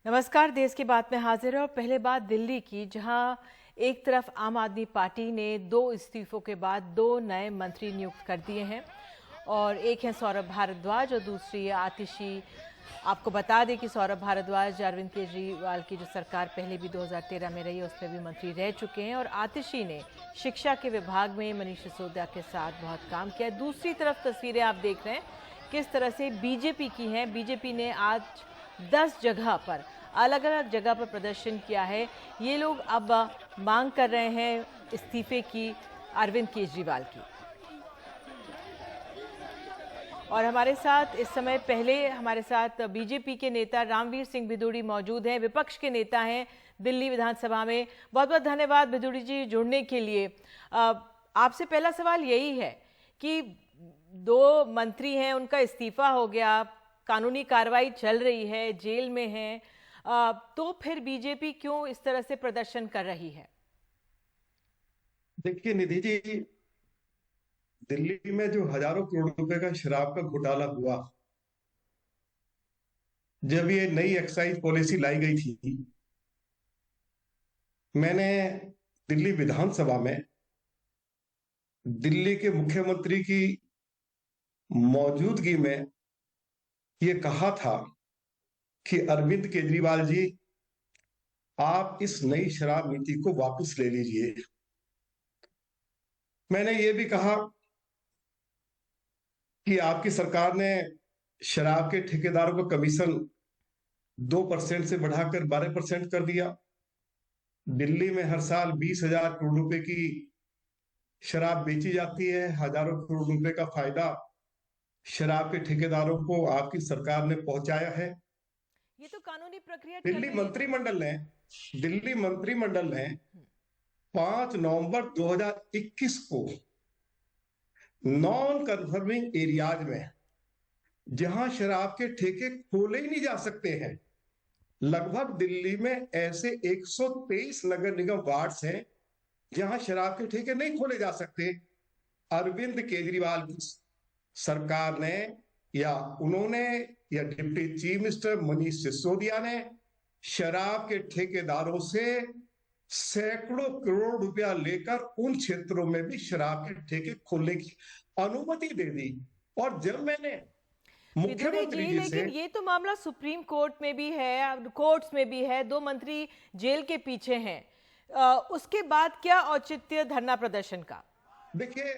नमस्कार। देश की बात में हाजिर है और पहले बात दिल्ली की, जहां एक तरफ आम आदमी पार्टी ने 2 इस्तीफों के बाद 2 नए मंत्री नियुक्त कर दिए हैं और एक है सौरभ भारद्वाज और दूसरी है आतिशी। आपको बता दें कि सौरभ भारद्वाज अरविंद केजरीवाल की जो सरकार पहले भी 2013 में रही उसमें भी मंत्री रह चुके हैं और आतिशी ने शिक्षा के विभाग में मनीष सिसोदिया के साथ बहुत काम किया। दूसरी तरफ तस्वीरें आप देख रहे हैं किस तरह से बीजेपी की हैं। बीजेपी ने आज 10 जगह पर अलग अलग जगह पर प्रदर्शन किया है। ये लोग अब मांग कर रहे हैं इस्तीफे की अरविंद केजरीवाल की। और हमारे साथ इस समय पहले हमारे साथ बीजेपी के नेता रामवीर सिंह भिदोड़ी मौजूद हैं, विपक्ष के नेता हैं दिल्ली विधानसभा में। बहुत बहुत धन्यवाद भिदोड़ी जी जुड़ने के लिए। आपसे पहला सवाल यही है कि 2 मंत्री हैं, उनका इस्तीफा हो गया, कानूनी कार्रवाई चल रही है, जेल में हैं, तो फिर बीजेपी क्यों इस तरह से प्रदर्शन कर रही है? देखिए निधि जी, दिल्ली में जो हजारों करोड़ रुपए का शराब का घोटाला हुआ, जब ये नई एक्साइज पॉलिसी लाई गई थी, मैंने दिल्ली विधानसभा में दिल्ली के मुख्यमंत्री की मौजूदगी में ये कहा था कि अरविंद केजरीवाल जी, आप इस नई शराब नीति को वापस ले लीजिए। मैंने ये भी कहा कि आपकी सरकार ने शराब के ठेकेदारों का कमीशन 2% से बढ़ाकर 12% कर दिया। दिल्ली में हर साल 20,000 करोड़ रुपए की शराब बेची जाती है। हजारों करोड़ रुपए का फायदा शराब के ठेकेदारों को आपकी सरकार ने पहुंचाया है। ये तो कानूनी प्रक्रिया चल दिल्ली रही है। मंत्रिमंडल ने 5 नवंबर 2021 को नॉन कन्फर्मिंग एरियाज में, जहां शराब के ठेके खोले ही नहीं जा सकते हैं, लगभग दिल्ली में ऐसे 123 नगर निगम वार्ड्स हैं जहां शराब के ठेके नहीं खोले जा सकते। अरविंद केजरीवाल की सरकार ने या उन्होंने या deputy chief minister Manish Sisodia ने शराब के ठेकेदारों से सैकड़ों करोड़ रुपया लेकर उन क्षेत्रों में भी शराब के ठेके खोलने की अनुमति दे दी। और जब मैंने मुख्यमंत्री जी से, लेकिन ये तो मामला सुप्रीम कोर्ट में भी है, कोर्ट्स में भी है, 2 मंत्री जेल के पीछे हैं, उसके बाद क्या औचित्य धरना प्रदर्शन का? देखिए,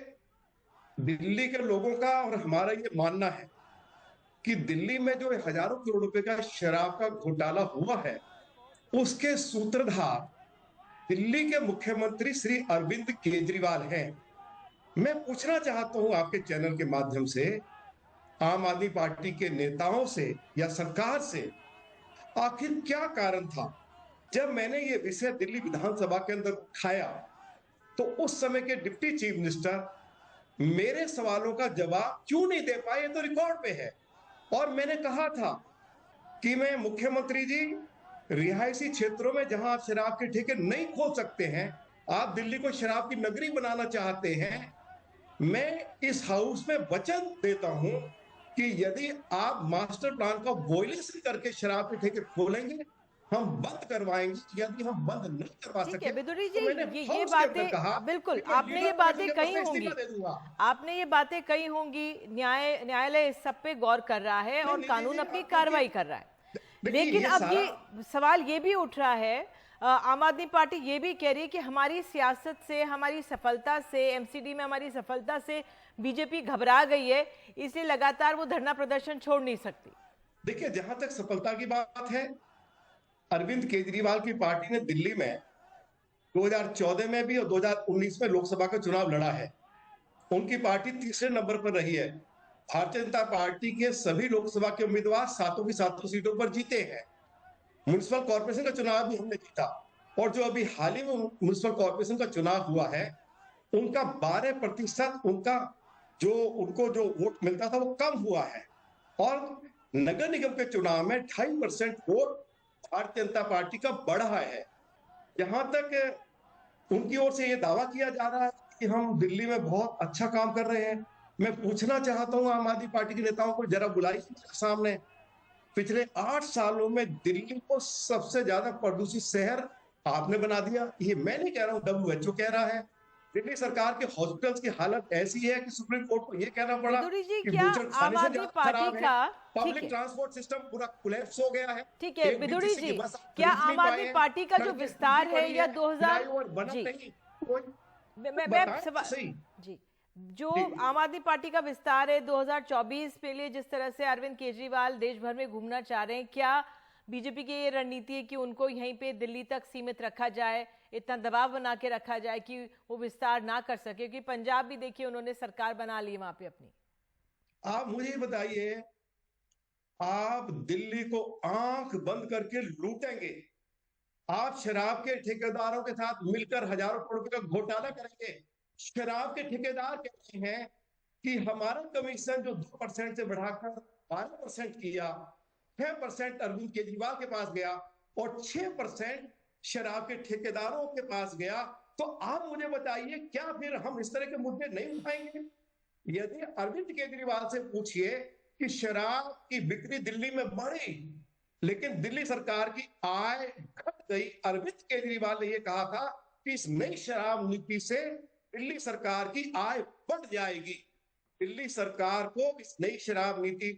दिल्ली के लोगों का और हमारा ये मानना है कि दिल्ली में जो हजारों करोड़ रुपए का शराब का घोटाला हुआ है, उसके सूत्रधार दिल्ली के मुख्यमंत्री श्री अरविंद केजरीवाल हैं। मैं पूछना चाहता हूं आपके चैनल के माध्यम से आम आदमी पार्टी के नेताओं से या सरकार से, आखिर क्या कारण था? जब मैंने ये विषय दिल्ली विधानसभा के अंदर उठाया तो उस समय के डिप्टी चीफ मिनिस्टर मेरे सवालों का जवाब क्यों नहीं दे पाए? ये तो रिकॉर्ड पे है। और मैंने कहा था कि मैं मुख्यमंत्री जी, रिहायशी क्षेत्रों में जहां आप शराब के ठेके नहीं खोल सकते हैं, आप दिल्ली को शराब की नगरी बनाना चाहते हैं, मैं इस हाउस में वचन देता हूं कि यदि आप मास्टर प्लान का वॉयलेशन करके शराब के ठेके खोलेंगे, हम बंद करवाएंगे। यदि हम बंद नहीं करवा ठीक सके है भिदोड़ी जी, तो मैंने ये हाउस के अंदर कहा बातें बिल्कुल कि मैं आपने ये लीडर बातें के पद कही से होंगी, इस्तीफा दे दूंगा। आपने ये बातें कही होंगी। न्यायालय इस सब पे गौर कर रहा है और कानून अपनी कार्रवाई कर रहा है। देखिए, लेकिन ये अब सारा ये सवाल ये भी उठ रहा है, आम आदमी पार्टी ये भी कह रही है कि हमारी सियासत से, हमारी सफलता से, एमसीडी में हमारी सफलता से बीजेपी घबरा गई है, इसलिए लगातार वो धरना प्रदर्शन छोड़ नहीं सकती। देखिए, जहां तक सफलता की बात है, अरविंद केजरीवाल की पार्टी ने दिल्ली में 2014 में भी और 2019 में लोकसभा का चुनाव लड़ा है। उनकी पार्टी तीसरे नंबर पर रही है। भारतीय जनता पार्टी के सभी लोकसभा के उम्मीदवार सातों की सातों सीटों पर जीते हैं। म्युनिसिपल कॉर्पोरेशन का चुनाव भी हमने जीता। और जो अभी हाल ही में म्युनिसिपल कॉर्पोरेशन का चुनाव हुआ है, उनका 12% उनको जो वोट मिलता था वो कम हुआ है। और नगर निगम के चुनाव में 2.5% वोट भारतीय जनता पार्टी का बढ़ा है। जहां तक उनकी ओर से ये दावा किया जा रहा है कि हम दिल्ली में बहुत अच्छा काम कर रहे हैं, मैं पूछना चाहता हूं आम आदमी पार्टी के नेताओं को, जरा बुलाइए सामने। पिछले 8 सालों में दिल्ली को सबसे ज्यादा प्रदूषित शहर आपने बना दिया। ये मैं नहीं कह रहा हूं, WHO कह रहा है। दिल्ली सरकार के हॉस्पिटल्स की हालत ऐसी है कि सुप्रीम कोर्ट को यह कहना पड़ा विदुरी जी, कि क्या बूचड़खाने आम से आदमी ज्यादा पार्टी खराब है। का, ठीक पब्लिक है ट्रांसपोर्ट सिस्टम पूरा कोलैप्स हो गया है। ठीक है एक भी विदुरी किसी की जी, बस क्या खरीद नहीं आम पाए आदमी हैं, पार्टी का जो सड़कें टूटी विस्तार है पड़ी या है, 2000, फ्लाईओवर बना जी नहीं, कोई मैं बताएं तो सवाल, सही। जी जो जी आम आदमी पार्टी का विस्तार है 2024 के लिए, जिस तरह से अरविंद केजरीवाल देश भर में घूमना चाह रहे हैं, क्या बीजेपी की ये रणनीति है कि उनको यहीं पे दिल्ली तक सीमित रखा जाए, इतना दबाव बना के रखा जाए कि वो विस्तार ना कर सके? क्योंकि पंजाब भी देखिए उन्होंने सरकार बना ली वहां पे अपनी। आप मुझे बताइए, आप दिल्ली को आंख बंद करके लूटेंगे, आप शराब के ठेकेदारों के साथ मिलकर हजारों करोड़ रुपए का घोटाला करेंगे। शराब के ठेकेदार कहते हैं कि हमारा कमीशन जो 2% से बढ़ाकर 12% किया, 6% अरविंद केजरीवाल के पास गया और 6% शराब के ठेकेदारों के पास गया। तो आप मुझे बताइए, क्या फिर हम इस तरह के मुद्दे नहीं उठाएंगे? यदि अरविंद केजरीवाल से पूछिए कि शराब की बिक्री दिल्ली में बढ़ी लेकिन दिल्ली सरकार की आय घट गई, अरविंद केजरीवाल ने यह कहा था कि इस नई शराब नीति से दिल्ली सरकार की आय बढ़ जाएगी। दिल्ली सरकार को इस नई शराब नीति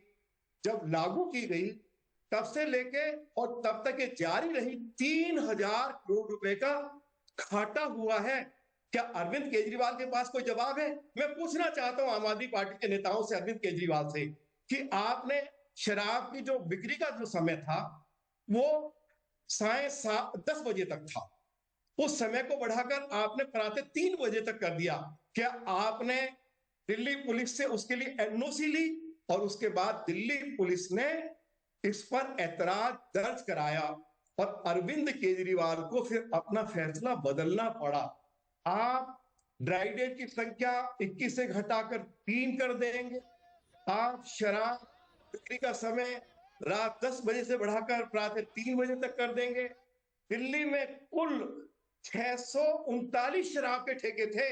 जब लागू की गई तब से लेके और तब तक ये जारी रही, 3,000 करोड़ रुपए का घाटा हुआ है। क्या अरविंद केजरीवाल के पास कोई जवाब है? मैं पूछना चाहता हूं आम आदमी पार्टी के नेताओं से, अरविंद केजरीवाल से, कि आपने शराब की जो बिक्री का जो समय था वो 10:30 बजे तक था, उस समय को बढ़ाकर आपने प्रातः 3 बजे तक कर दिया। क्या आपने दिल्ली पुलिस से उसके लिए एनओसी ली? और उसके बाद दिल्ली पुलिस ने इस पर ऐतराज दर्ज कराया और अरविंद केजरीवाल को फिर अपना फैसला बदलना पड़ा। आप ड्राई डे की संख्या 21 से घटाकर 3 कर देंगे, आप शराब बिक्री का समय रात 10 बजे से बढ़ाकर प्रातः 3 बजे तक कर देंगे। दिल्ली में कुल 639 शराब के ठेके थे,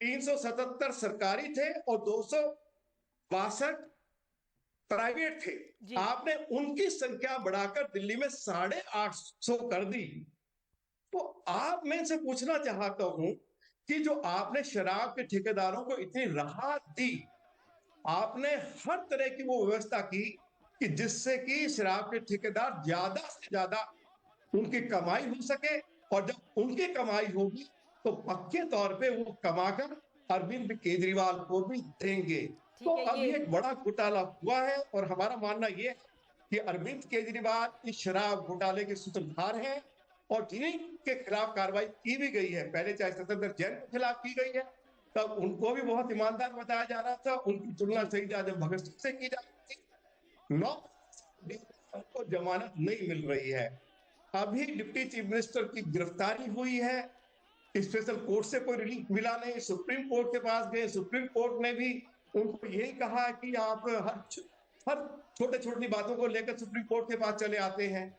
377 सरकारी थे और 262 प्राइवेट थे। जी आपने उनकी संख्या बढ़ाकर दिल्ली में 850 कर दी। तो आप मैं से पूछना चाहता हूं कि जो आपने शराब के ठेकेदारों को इतनी राहत दी, आपने हर तरह की वो व्यवस्था की कि जिससे कि शराब के ठेकेदार ज्यादा से ज्यादा उनकी कमाई हो सके, और जब उनकी कमाई होगी तो पक्के तौर पे वो कमाकर अरविंद केजरीवाल को भी देंगे। तो ठीक है अब ये, ये एक बड़ा घोटाला हुआ है और हमारा मानना यह है कि अरविंद केजरीवाल इस शराब घोटाले के सूत्रधार हैं और जिन्हीं के खिलाफ कार्रवाई की भी गई है, पहले चाहे सत्येंद्र जैन के खिलाफ की गई है तब उनको भी बहुत ईमानदार बताया जा रहा था, उनकी तुलना जी शहीद आजम भगत सिंह से की जा रही थी। 9 को जमानत नहीं मिल रही है। अभी डिप्टी चीफ मिनिस्टर की गिरफ्तारी हुई है, स्पेशल कोर्ट से कोई रिलीफ मिला नहीं, सुप्रीम कोर्ट के पास गए, सुप्रीम कोर्ट ने भी उनको यही कहा कि आप हर छोटे छोटी बातों को लेकर सुप्रीम कोर्ट के पास चले आते हैं।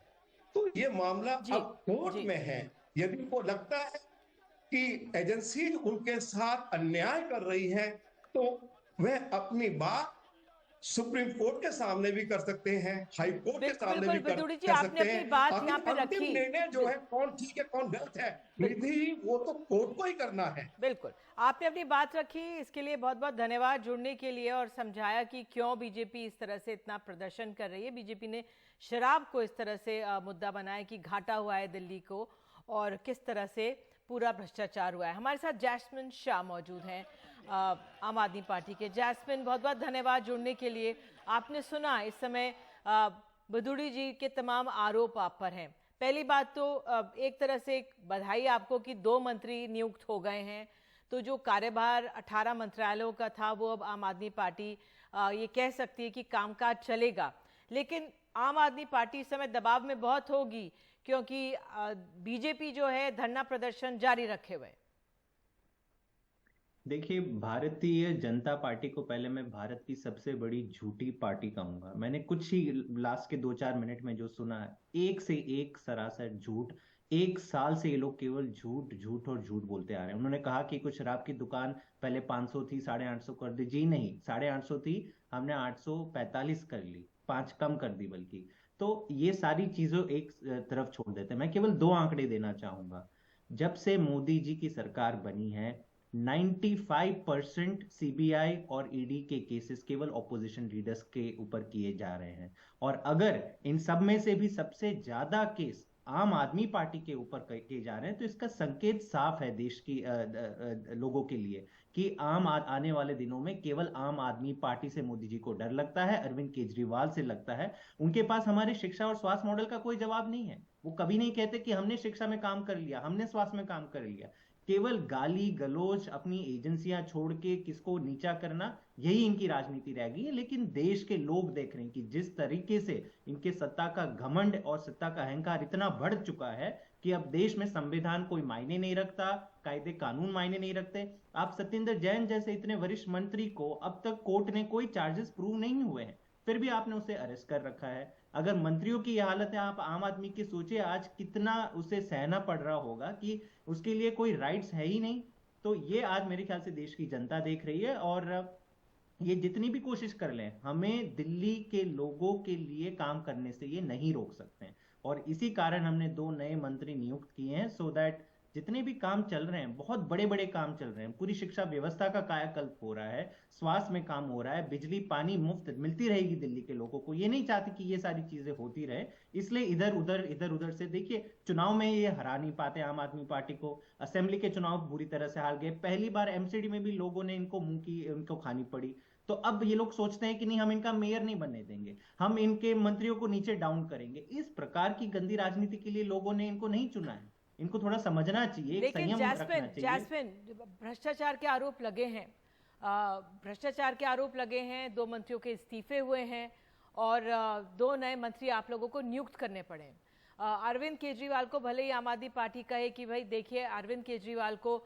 तो ये मामला जी अब कोर्ट जी में है। यदि उनको लगता है कि एजेंसी उनके साथ अन्याय कर रही है तो वह अपनी बात सुप्रीम कोर्ट के सामने भी कर सकते हैं, हाई कोर्ट के बिल्कुल सामने बिल्कुल भी विदुरी जी, कर आपने सकते अपनी हैं। बात यहाँ आखिर पे अंतिम रखी। निर्णय जो है कौन ठीक है कौन गलत है, बिल्कुल विधि वो तो कोर्ट को ही करना है। बिल्कुल, आपने अपनी बात रखी, इसके लिए बहुत बहुत धन्यवाद जुड़ने के लिए, और समझाया कि क्यों बीजेपी इस तरह से इतना प्रदर्शन कर रही है। बीजेपी ने शराब को इस तरह से मुद्दा बनाया कि घाटा हुआ है दिल्ली को, और किस तरह से पूरा भ्रष्टाचार हुआ है। हमारे साथ जैस्मिन शाह मौजूद हैं आम आदमी पार्टी के। जैस्मिन, बहुत बहुत धन्यवाद जुड़ने के लिए। आपने सुना इस समय बदूड़ी जी के तमाम आरोप आप पर हैं। पहली बात तो एक तरह से एक बधाई आपको कि 2 मंत्री नियुक्त हो गए हैं, तो जो कार्यभार 18 मंत्रालयों का था वो अब आम आदमी पार्टी ये कह सकती है कि कामकाज चलेगा। लेकिन आम आदमी पार्टी इस समय दबाव में बहुत होगी क्योंकि बीजेपी जो है धरना प्रदर्शन जारी रखे हुए। देखिए, भारतीय जनता पार्टी को पहले मैं भारत की सबसे बड़ी झूठी पार्टी कहूंगा। मैंने कुछ ही लास्ट के 2-4 मिनट में जो सुना है, एक से एक सरासर झूठ। 1 साल से ये लोग केवल झूठ झूठ और झूठ बोलते आ रहे हैं। उन्होंने कहा कि कुछ शराब की दुकान पहले 500 थी, 850 कर दी। जी नहीं, 850 थी, हमने 845 कर ली। 5 कम कर दी बल्कि। तो ये सारी चीजों एक तरफ छोड़ देते हैं। मैं केवल 2 आंकड़े देना चाहूंगा। जब से मोदी जी की सरकार बनी है, 95% सीबीआई और ईडी के केसेस केवल ऑपोजिशन लीडर्स के ऊपर किए जा रहे हैं। और अगर इन सब में से भी सबसे ज्यादा केस आम आदमी पार्टी के ऊपर किए जा रहे हैं, तो इसका संकेत साफ है देश की लोगों के लिए कि आने वाले दिनों में केवल आम आदमी पार्टी से मोदी जी को डर लगता है, अरविंद केजरीवाल से लगता है। उनके पास हमारे शिक्षा और स्वास्थ्य मॉडल का कोई जवाब नहीं है। वो कभी नहीं कहते कि हमने शिक्षा में काम कर लिया, हमने स्वास्थ्य में काम कर लिया। केवल गाली गलौज, अपनी एजेंसियां छोड़ के किसको नीचा करना, यही इनकी राजनीति रह गई है। लेकिन देश के लोग देख रहे हैं कि जिस तरीके से इनके सत्ता का घमंड और सत्ता का अहंकार इतना बढ़ चुका है कि अब देश में संविधान कोई मायने नहीं रखता, कायदे कानून मायने नहीं रखते। आप सत्येंद्र जैन जैसे इतने वरिष्ठ मंत्री को अब तक कोर्ट ने कोई चार्जेस प्रूव नहीं हुए हैं, फिर भी आपने उसे अरेस्ट कर रखा है। अगर मंत्रियों की यह हालत है, आप आम आदमी की सोचिए आज कितना उसे सहना पड़ रहा होगा कि उसके लिए कोई राइट्स है ही नहीं। तो ये आज मेरे ख्याल से देश की जनता देख रही है, और ये जितनी भी कोशिश कर लें, हमें दिल्ली के लोगों के लिए काम करने से ये नहीं रोक सकते हैं। और इसी कारण हमने 2 नए मंत्री नियुक्त किए हैं, सो दैट जितने भी काम चल रहे हैं, बहुत बड़े बड़े काम चल रहे हैं, पूरी शिक्षा व्यवस्था का कायाकल्प हो रहा है, स्वास्थ्य में काम हो रहा है, बिजली पानी मुफ्त मिलती रहेगी दिल्ली के लोगों को। ये नहीं चाहती कि ये सारी चीजें होती रहे, इसलिए इधर उधर से देखिए, चुनाव में ये हरा नहीं पाते आम आदमी पार्टी को। असेंबली के चुनाव बुरी तरह से हार गए, पहली बार एमसीडी में भी लोगों ने इनको खानी पड़ी। तो अब ये लोग सोचते हैं कि नहीं, हम इनका मेयर नहीं बनने देंगे, हम इनके मंत्रियों को नीचे डाउन करेंगे। इस प्रकार की गंदी राजनीति के लिए लोगों ने इनको नहीं चुना है। इनको थोड़ा समझना चाहिए, लेकिन जैस्मिन भ्रष्टाचार के आरोप लगे हैं, भ्रष्टाचार के आरोप लगे हैं, 2 मंत्रियों के इस्तीफे हुए हैं और 2 नए मंत्री आप लोगों को नियुक्त करने पड़े। अरविंद केजरीवाल को भले ही आम आदमी पार्टी कहे कि भाई देखिए, अरविंद केजरीवाल को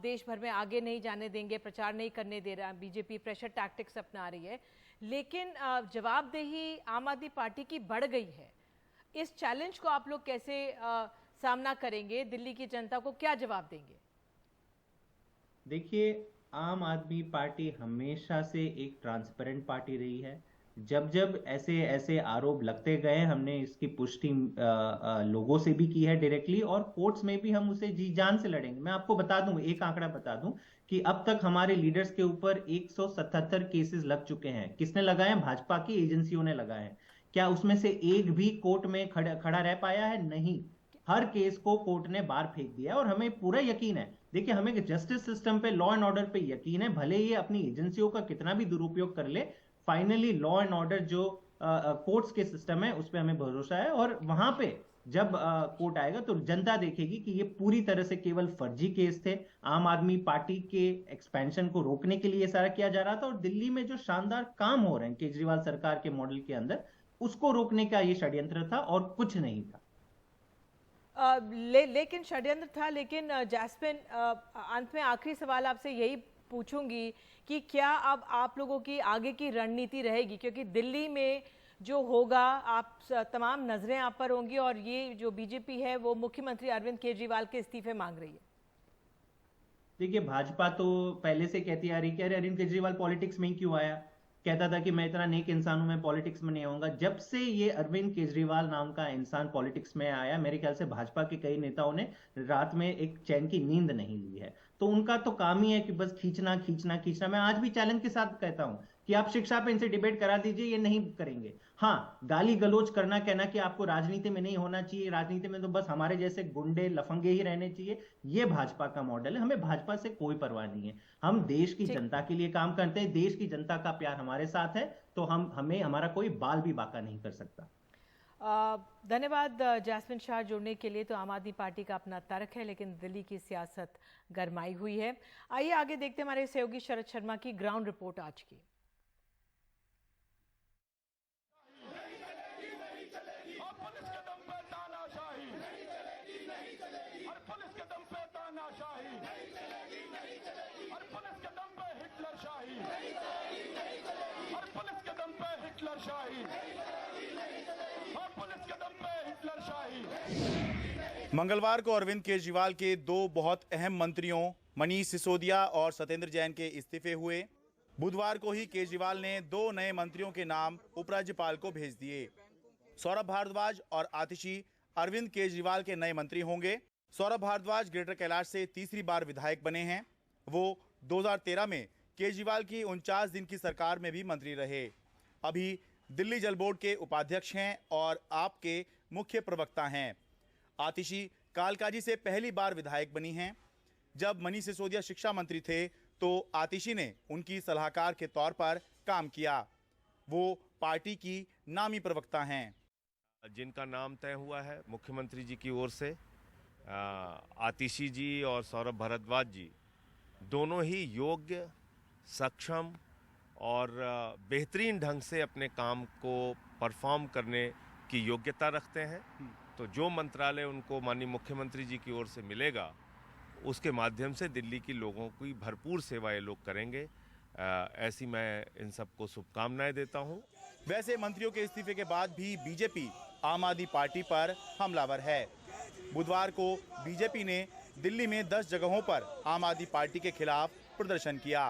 देश भर में आगे नहीं जाने देंगे, प्रचार नहीं करने दे रहा, बीजेपी प्रेशर टैक्टिक्स अपना रही है, लेकिन जवाबदेही आम आदमी पार्टी की बढ़ गई है। इस चैलेंज को आप लोग कैसे सामना करेंगे? दिल्ली की जनता को क्या जवाब देंगे? देखिए, आम आदमी पार्टी हमेशा से एक ट्रांसपेरेंट पार्टी रही है। जब जब ऐसे आरोप लगते गए, हमने इसकी पुष्टि लोगों से भी की है डायरेक्टली, और कोर्ट्स में भी हम उसे जी जान से लड़ेंगे। मैं आपको बता दूं, एक आंकड़ा बता दूं कि अब तक हमारे लीडर्स के ऊपर 177 केसेस लग चुके हैं। किसने लगाए हैं? भाजपा की एजेंसियों ने लगाए हैं। क्या उसमें से एक भी कोर्ट में खड़ा रह पाया है? नहीं। हर केस को कोर्ट ने बाहर फेंक दिया, और हमें पूरा यकीन है। देखिए, हमें जस्टिस सिस्टम पे, लॉ एंड ऑर्डर पे यकीन है, भले ये अपनी एजेंसियों का कितना भी दुरुपयोग कर ले, फाइनली लॉ एंड ऑर्डर जो कोर्ट्स के सिस्टम है उस पर हमें भरोसा है। और वहां पे जब कोर्ट आएगा तो जनता देखेगी कि ये पूरी तरह से केवल फर्जी केस थे। आम आदमी पार्टी के एक्सपेंशन को रोकने के लिए सारा किया जा रहा था, और दिल्ली में जो शानदार काम हो रहे हैं केजरीवाल सरकार के मॉडल के अंदर, उसको रोकने का ये षड्यंत्र था और कुछ नहीं था। लेकिन षड्यंत्र था। लेकिन जैस्मिन, अंत में आखिरी सवाल आपसे यही पूछूंगी कि क्या अब आप लोगों की आगे की रणनीति रहेगी, क्योंकि दिल्ली में जो होगा, आप तमाम नजरें आप पर होंगी, और ये जो बीजेपी है वो मुख्यमंत्री अरविंद केजरीवाल के इस्तीफे मांग रही है। देखिए, भाजपा तो पहले से कहती आ रही कि अरे अरविंद केजरीवाल पॉलिटिक्स में ही क्यों आया, कहता था कि मैं इतना नेक इंसान हूं, मैं पॉलिटिक्स में नहीं आऊंगा। जब से ये अरविंद केजरीवाल नाम का इंसान पॉलिटिक्स में आया, मेरे ख्याल से भाजपा के कई नेताओं ने रात में एक चैन की नींद नहीं ली है। तो उनका तो काम ही है कि बस खींचना खींचना खींचना। मैं आज भी चैलेंज के साथ कहता हूं कि आप शिक्षा पे इनसे डिबेट करा दीजिए, ये नहीं करेंगे। हाँ, गाली गलौज करना, कहना कि आपको राजनीति में नहीं होना चाहिए, राजनीति में तो बस हमारे जैसे गुंडे लफंगे ही रहने चाहिए, ये भाजपा का मॉडल है। हमें भाजपा से कोई परवाह नहीं है। हम देश की जनता के लिए काम करते हैं, देश की जनता का प्यार हमारे साथ है, तो हमें हमारा कोई बाल भी बाका नहीं कर सकता। धन्यवाद जैस्मिन शाह जुड़ने के लिए। तो आम आदमी पार्टी का अपना तर्क है, लेकिन दिल्ली की सियासत गरमाई हुई है। आइए आगे देखते हैं हमारे सहयोगी शरद शर्मा की ग्राउंड रिपोर्ट आज की। मंगलवार को अरविंद केजरीवाल के 2 बहुत अहम मंत्रियों मनीष सिसोदिया और सत्येंद्र जैन के इस्तीफे हुए। बुधवार को ही केजरीवाल ने 2 नए मंत्रियों के नाम उपराज्यपाल को भेज दिए। सौरभ भारद्वाज और आतिशी अरविंद केजरीवाल के नए मंत्री होंगे। सौरभ भारद्वाज ग्रेटर कैलाश से तीसरी बार विधायक बने हैं। वो 2013 में केजरीवाल की 49 दिन की सरकार में भी मंत्री रहे। अभी दिल्ली जल बोर्ड के उपाध्यक्ष हैं और आप के मुख्य प्रवक्ता हैं। आतिशी कालकाजी से पहली बार विधायक बनी हैं। जब मनीष सिसोदिया शिक्षा मंत्री थे तो आतिशी ने उनकी सलाहकार के तौर पर काम किया। वो पार्टी की नामी प्रवक्ता हैं। जिनका नाम तय हुआ है मुख्यमंत्री जी की ओर से, आतिशी जी और सौरभ भारद्वाज जी दोनों ही योग्य, सक्षम और बेहतरीन ढंग से अपने काम को परफॉर्म करने की योग्यता रखते हैं। तो जो मंत्रालय उनको माननीय मुख्यमंत्री जी की ओर से मिलेगा उसके माध्यम से दिल्ली के लोगों की भरपूर सेवा ये लोग करेंगे। ऐसी मैं इन सबको शुभकामनाएं देता हूं। वैसे मंत्रियों के इस्तीफे के बाद भी बीजेपी आम आदमी पार्टी पर हमलावर है। बुधवार को बीजेपी ने दिल्ली में 10 जगहों पर आम आदमी पार्टी के खिलाफ प्रदर्शन किया।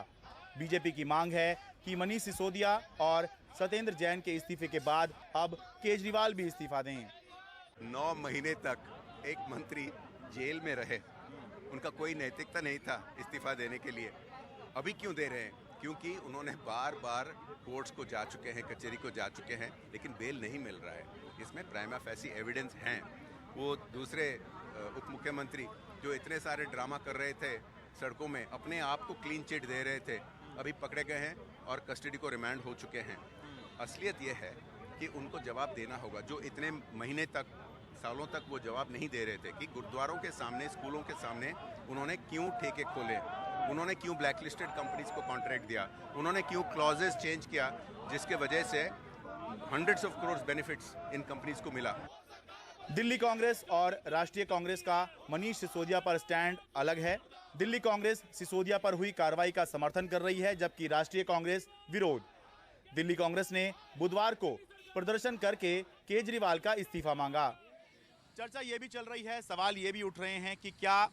बीजेपी की मांग है कि मनीष सिसोदिया और सत्येंद्र जैन के इस्तीफे के बाद अब केजरीवाल भी इस्तीफा दें। 9 महीने तक एक मंत्री जेल में रहे, उनका कोई नैतिकता नहीं था इस्तीफा देने के लिए। अभी क्यों दे रहे हैं? क्योंकि उन्होंने बार बार कोर्ट्स को जा चुके हैं, कचहरी को जा चुके हैं, लेकिन बेल नहीं मिल रहा है। इसमें प्राइमा फेसी एविडेंस हैं। वो दूसरे उप मुख्यमंत्री जो इतने सारे ड्रामा कर रहे थे सड़कों में, अपने आप को क्लीन चिट दे रहे थे, अभी पकड़े गए हैं और कस्टडी को रिमांड हो चुके हैं। असलियत ये है कि उनको जवाब देना होगा। जो इतने महीने तक, सालों तक वो जवाब नहीं दे रहे थे कि गुरुद्वारों के सामने, स्कूलों के सामने उन्होंने क्यों ठेके खोले, उन्होंने क्यों ब्लैकलिस्टेड कंपनीज को कॉन्ट्रैक्ट दिया, उन्होंने क्यों क्लॉजेस चेंज किया जिसके वजह से hundreds of crore benefits in companies को मिला। दिल्ली कांग्रेस और राष्ट्रीय कांग्रेस का मनीष सिसोदिया पर स्टैंड अलग है। दिल्ली कांग्रेस सिसोदिया पर हुई कार्रवाई का समर्थन कर रही है, जबकि राष्ट्रीय कांग्रेस विरोध। दिल्ली कांग्रेस ने बुधवार को प्रदर्शन करके केजरीवाल का इस्तीफा मांगा। चर्चा ये भी चल रही है, सवाल ये भी उठ रहे हैं कि क्या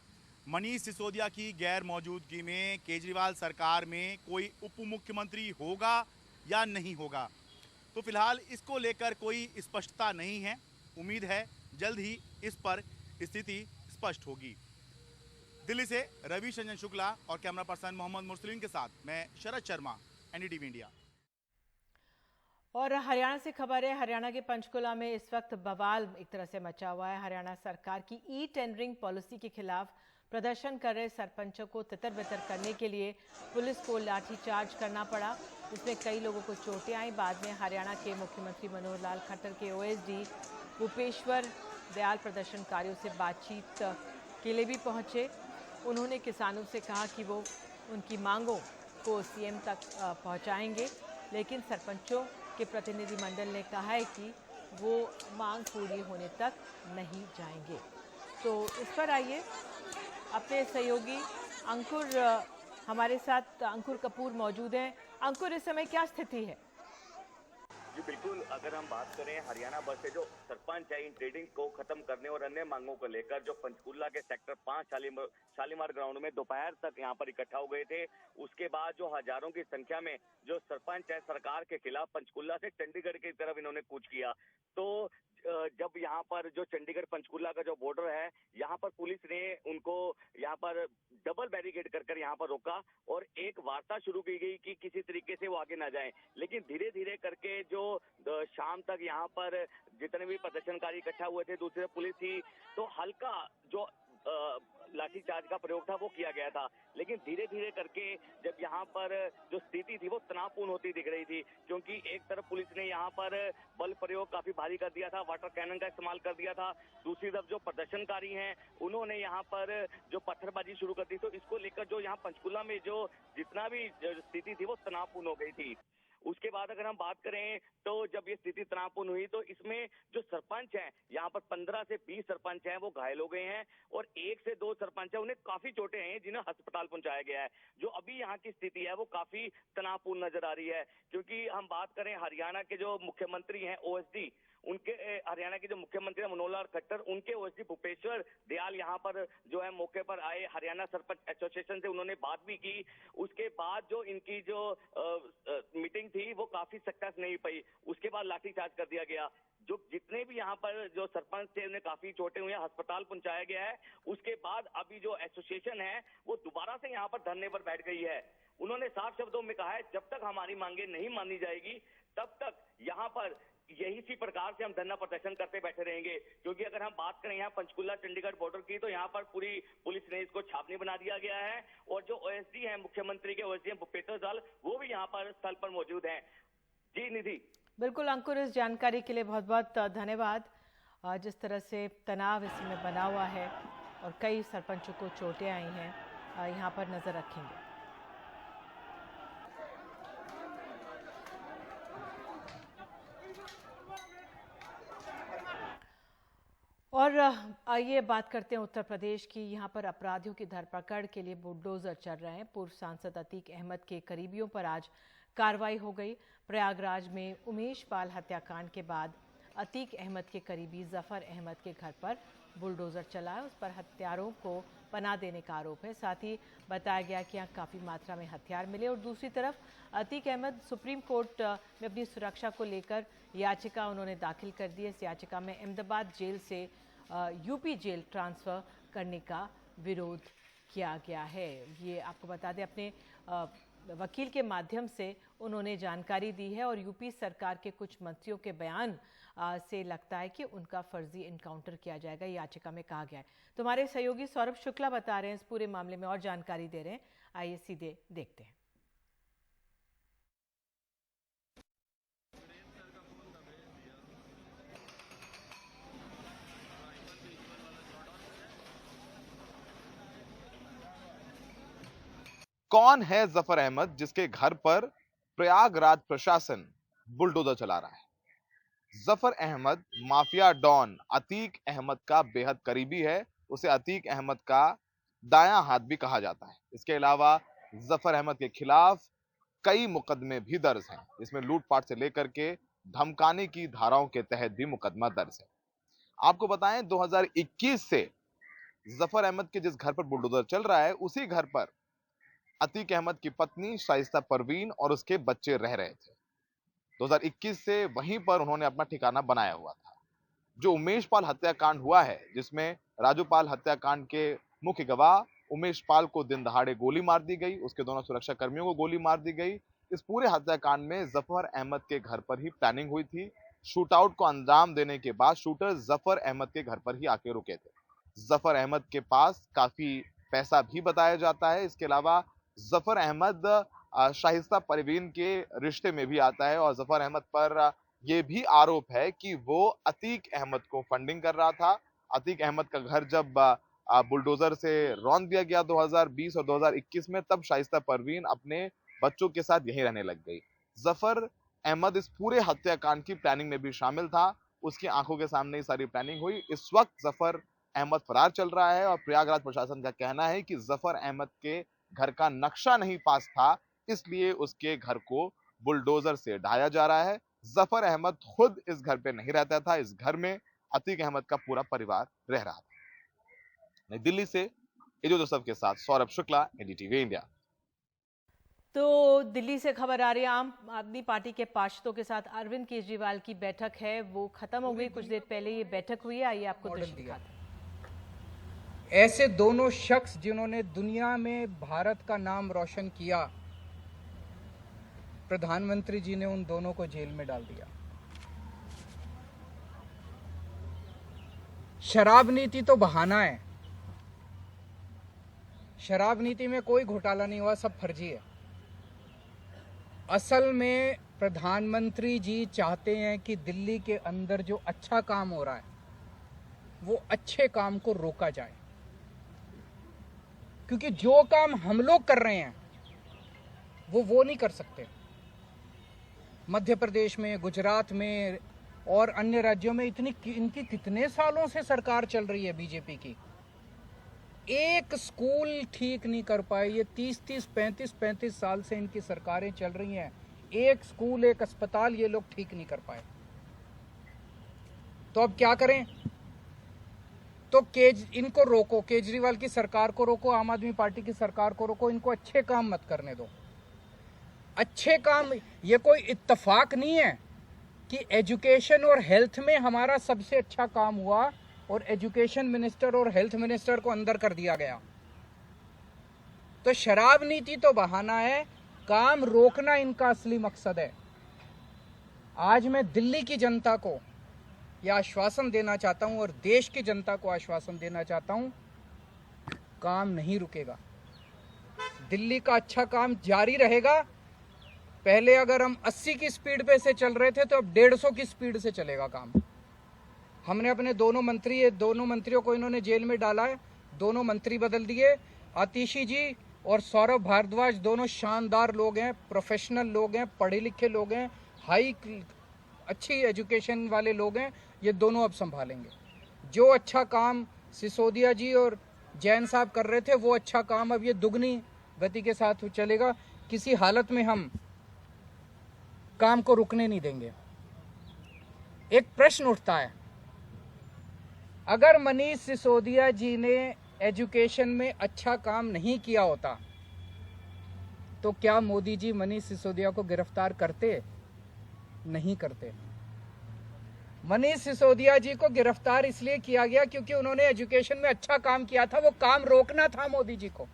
मनीष सिसोदिया की गैर मौजूदगी में केजरीवाल सरकार में कोई उप मुख्यमंत्री होगा या नहीं होगा। तो फिलहाल इसको लेकर कोई स्पष्टता नहीं है। उम्मीद है जल्द ही इस पर स्थिति स्पष्ट होगी। दिल्ली से रवि शंजन शुक्ला और कैमरा पर्सन मोहम्मद मुरसलीन के साथ मैं शरद शर्मा, एनडीटीवी इंडिया। और हरियाणा से खबर है, हरियाणा के पंचकुला में इस वक्त बवाल एक तरह से मचा हुआ है। हरियाणा सरकार की ई टेंडरिंग पॉलिसी के खिलाफ प्रदर्शन कर रहे सरपंचों को तितर-बितर करने के लिए पुलिस को लाठीचार्ज करना पड़ा। इसमें कई लोगों को चोटें आई। बाद में हरियाणा के मुख्यमंत्री मनोहर लाल खट्टर के ओएसडी भूपेश्वर दयाल प्रदर्शनकारियों से बातचीत के लिए भी पहुंचे। उन्होंने किसानों से कहा कि वो उनकी मांगों को सीएम तक पहुंचाएंगे, लेकिन सरपंचों के प्रतिनिधिमंडल ने कहा है कि वो मांग पूरी होने तक नहीं जाएंगे। तो इस पर आइए, अपने सहयोगी अंकुर हमारे साथ, अंकुर कपूर मौजूद हैं। अंकुर, इस समय क्या स्थिति है? जी बिल्कुल, अगर हम बात करें हरियाणा भर से जो सरपंच है इन ट्रेडिंग को खत्म करने और अन्य मांगों को लेकर जो पंचकुला के सेक्टर 5 शालीमार ग्राउंड में दोपहर तक यहाँ पर इकट्ठा हो गए थे। उसके बाद जो हजारों की संख्या में जो सरपंच है सरकार के खिलाफ पंचकुला से चंडीगढ़ की तरफ इन्होंने कूच किया। तो जब यहाँ पर जो चंडीगढ़ पंचकुला का जो बॉर्डर है, यहाँ पर पुलिस ने उनको यहाँ पर डबल बैरिकेड कर यहाँ पर रोका और एक वार्ता शुरू की गई कि किसी तरीके से वो आगे ना जाएं। लेकिन धीरे धीरे करके जो शाम तक यहाँ पर जितने भी प्रदर्शनकारी इकट्ठा हुए थे, दूसरी पुलिस थी, तो हल्का जो लाठीचार्ज का प्रयोग था वो किया गया था। लेकिन धीरे धीरे करके जब यहाँ पर जो स्थिति थी वो तनावपूर्ण होती दिख रही थी, क्योंकि एक तरफ पुलिस ने यहाँ पर बल प्रयोग काफी भारी कर दिया था, वाटर कैनन का इस्तेमाल कर दिया था। दूसरी तरफ जो प्रदर्शनकारी हैं उन्होंने यहाँ पर जो पत्थरबाजी शुरू कर दी। तो इसको लेकर जो यहाँ पंचकुला में जो जितना भी स्थिति थी वो तनावपूर्ण हो गई थी। उसके बाद अगर हम बात करें तो जब ये स्थिति तनावपूर्ण हुई तो इसमें जो सरपंच हैं, यहाँ पर 15 से 20 सरपंच हैं वो घायल हो गए हैं और 1 से 2 सरपंच हैं उन्हें काफी चोटें हैं जिन्हें अस्पताल पहुंचाया गया है। जो अभी यहाँ की स्थिति है वो काफी तनावपूर्ण नजर आ रही है, क्योंकि हम बात करें हरियाणा के जो मुख्यमंत्री हैं ओएसडी, उनके हरियाणा के जो मुख्यमंत्री है मनोहर लाल खट्टर, उनके ओएसडी भूपेश्वर दयाल यहाँ पर जो है मौके पर आए। हरियाणा सरपंच एसोसिएशन से उन्होंने बात भी की। उसके बाद जो इनकी जो मीटिंग थी वो काफी सक्सेस नहीं पाई। उसके बाद लाठीचार्ज कर दिया गया। जो जितने भी यहाँ पर जो सरपंच थे उन्हें काफी चोटें हुई, अस्पताल पहुंचाया गया है। उसके बाद अभी जो एसोसिएशन है वो दोबारा से यहाँ पर धरने पर बैठ गई है। उन्होंने साफ शब्दों में कहा है जब तक हमारी मांगे नहीं मानी जाएगी तब तक यहाँ पर यही सी प्रकार से हम धरना प्रदर्शन करते बैठे रहेंगे। क्योंकि अगर हम बात करें यहाँ पंचकुला चंडीगढ़ बॉर्डर की, तो यहाँ पर पूरी पुलिस ने इसको छावनी बना दिया गया है। और जो ओएसडी है, मुख्यमंत्री के ओएसडी भूपेश्वर दयाल, वो भी यहाँ पर स्थल पर मौजूद है। जी निधि। बिल्कुल अंकुर, इस जानकारी के लिए बहुत बहुत धन्यवाद। जिस तरह से तनाव इस समय बना हुआ है और कई सरपंचों को चोटें आई हैं, यहाँ पर नजर रखेंगे। और आइए बात करते हैं उत्तर प्रदेश की। यहाँ पर अपराधियों की धरपकड़ के लिए बुलडोजर चल रहे हैं। पूर्व सांसद अतीक अहमद के करीबियों पर आज कार्रवाई हो गई। प्रयागराज में उमेश पाल हत्याकांड के बाद अतीक अहमद के करीबी जफर अहमद के घर पर बुलडोजर चला है। उस पर हत्यारों को पनाह देने का आरोप है। साथ ही बताया गया कि यहाँ काफ़ी मात्रा में हथियार मिले। और दूसरी तरफ अतीक अहमद सुप्रीम कोर्ट में अपनी सुरक्षा को लेकर याचिका उन्होंने दाखिल कर दी है। इस याचिका में अहमदाबाद जेल से यूपी जेल ट्रांसफ़र करने का विरोध किया गया है। ये आपको बता दें, अपने वकील के माध्यम से उन्होंने जानकारी दी है। और यूपी सरकार के कुछ मंत्रियों के बयान से लगता है कि उनका फर्जी इनकाउंटर किया जाएगा, याचिका में कहा गया है। तो हमारे सहयोगी सौरभ शुक्ला बता रहे हैं इस पूरे मामले में और जानकारी दे रहे हैं। आइए सीधे देखते हैं। कौन है जफर अहमद जिसके घर पर प्रयागराज प्रशासन बुलडोजर चला रहा है? जफर अहमद माफिया डॉन अतीक अहमद का बेहद करीबी है। उसे अतीक अहमद का दायां हाथ भी कहा जाता है। इसके अलावा जफर अहमद के खिलाफ कई मुकदमे भी दर्ज हैं। इसमें लूटपाट से लेकर के धमकाने की धाराओं के तहत भी मुकदमा दर्ज है। आपको बताएं, 2021 से जफर अहमद के जिस घर पर बुलडोजर चल रहा है, उसी घर पर अतीक अहमद की पत्नी शाइस्ता परवीन और उसके बच्चे रह रहे थे। 2021 से वहीं पर उन्होंने अपना ठिकाना बनाया हुआ था। जो उमेश पाल हत्याकांड हुआ है, जिसमें राजू पाल हत्याकांड के मुख्य गवाह उमेश पाल को दिन दहाड़े गोली मार दी गई, उसके दोनों सुरक्षा कर्मियों को गोली मार दी गई। इस पूरे हत्याकांड में जफर अहमद के घर पर ही प्लानिंग हुई थी। शूटआउट को अंजाम देने के बाद शूटर जफर अहमद के घर पर ही आके रुके थे। जफर अहमद के पास काफी पैसा भी बताया जाता है। इसके अलावा जफर अहमद शाइस्ता परवीन के रिश्ते में भी आता है और जफर अहमद पर यह भी आरोप है कि वो अतीक अहमद को फंडिंग कर रहा था। अतीक अहमद का घर जब बुलडोजर से रौंद दिया गया 2020 और 2021 में, तब शाइस्ता परवीन अपने बच्चों के साथ यहीं रहने लग गई। जफर अहमद इस पूरे हत्याकांड की प्लानिंग में भी शामिल था। उसकी आंखों के सामने ही सारी प्लानिंग हुई। इस वक्त जफर अहमद फरार चल रहा है और प्रयागराज प्रशासन का कहना है कि जफर अहमद के घर का नक्शा नहीं पास था, इसलिए उसके घर को बुलडोजर से ढाया जा रहा है। जफर अहमद खुद इस घर पे नहीं रहता था। इस घर में अतीक अहमद का पूरा परिवार रह रहा था। नई दिल्ली से इजो जोसेफ के साथ सौरभ शुक्ला, एनडीटीवी इंडिया। तो दिल्ली से खबर आ रही है, आम आदमी पार्टी के पार्षदों के साथ अरविंद केजरीवाल की बैठक है, वो खत्म हो गई। कुछ देर पहले ये बैठक हुई है। आइए आपको दृश्य दिखाते हैं। ऐसे दोनों शख्स जिन्होंने दुनिया में भारत का नाम रोशन किया, प्रधानमंत्री जी ने उन दोनों को जेल में डाल दिया। शराब नीति तो बहाना है। शराब नीति में कोई घोटाला नहीं हुआ, सब फर्जी है। असल में प्रधानमंत्री जी चाहते हैं कि दिल्ली के अंदर जो अच्छा काम हो रहा है वो अच्छे काम को रोका जाए, क्योंकि जो काम हम लोग कर रहे हैं वो नहीं कर सकते। मध्य प्रदेश में, गुजरात में और अन्य राज्यों में इनकी कितने सालों से सरकार चल रही है बीजेपी की, एक स्कूल ठीक नहीं कर पाए। ये 30-30, 35-35 साल से इनकी सरकारें चल रही हैं, एक स्कूल, एक अस्पताल ये लोग ठीक नहीं कर पाए। तो अब क्या करें? तो इनको रोको, केजरीवाल की सरकार को रोको, आम आदमी पार्टी की सरकार को रोको, इनको अच्छे काम मत करने दो। अच्छे काम, ये कोई इत्तेफाक नहीं है कि एजुकेशन और हेल्थ में हमारा सबसे अच्छा काम हुआ और एजुकेशन मिनिस्टर और हेल्थ मिनिस्टर को अंदर कर दिया गया। तो शराब नीति तो बहाना है, काम रोकना इनका असली मकसद है। आज मैं दिल्ली की जनता को यह आश्वासन देना चाहता हूं और देश की जनता को आश्वासन देना चाहता हूं, काम नहीं रुकेगा। दिल्ली का अच्छा काम जारी रहेगा। पहले अगर हम 80 की स्पीड पे से चल रहे थे तो अब 150 की स्पीड से चलेगा काम। हमने अपने दोनों मंत्रियों को इन्होंने जेल में डाला है, दोनों मंत्री बदल दिए। आतिशी जी और सौरभ भारद्वाज दोनों शानदार लोग हैं, प्रोफेशनल लोग हैं, पढ़े लिखे लोग हैं, अच्छी एजुकेशन वाले लोग हैं। ये दोनों अब संभालेंगे। जो अच्छा काम सिसोदिया जी और जैन साहब कर रहे थे, वो अच्छा काम अब ये दुगनी गति के साथ चलेगा। किसी हालत में हम काम को रुकने नहीं देंगे। एक प्रश्न उठता है, अगर मनीष सिसोदिया जी ने एजुकेशन में अच्छा काम नहीं किया होता तो क्या मोदी जी मनीष सिसोदिया को गिरफ्तार करते? नहीं करते। मनीष सिसोदिया जी को गिरफ्तार इसलिए किया गया क्योंकि उन्होंने एजुकेशन में अच्छा काम किया था, वो काम रोकना था मोदी जी को।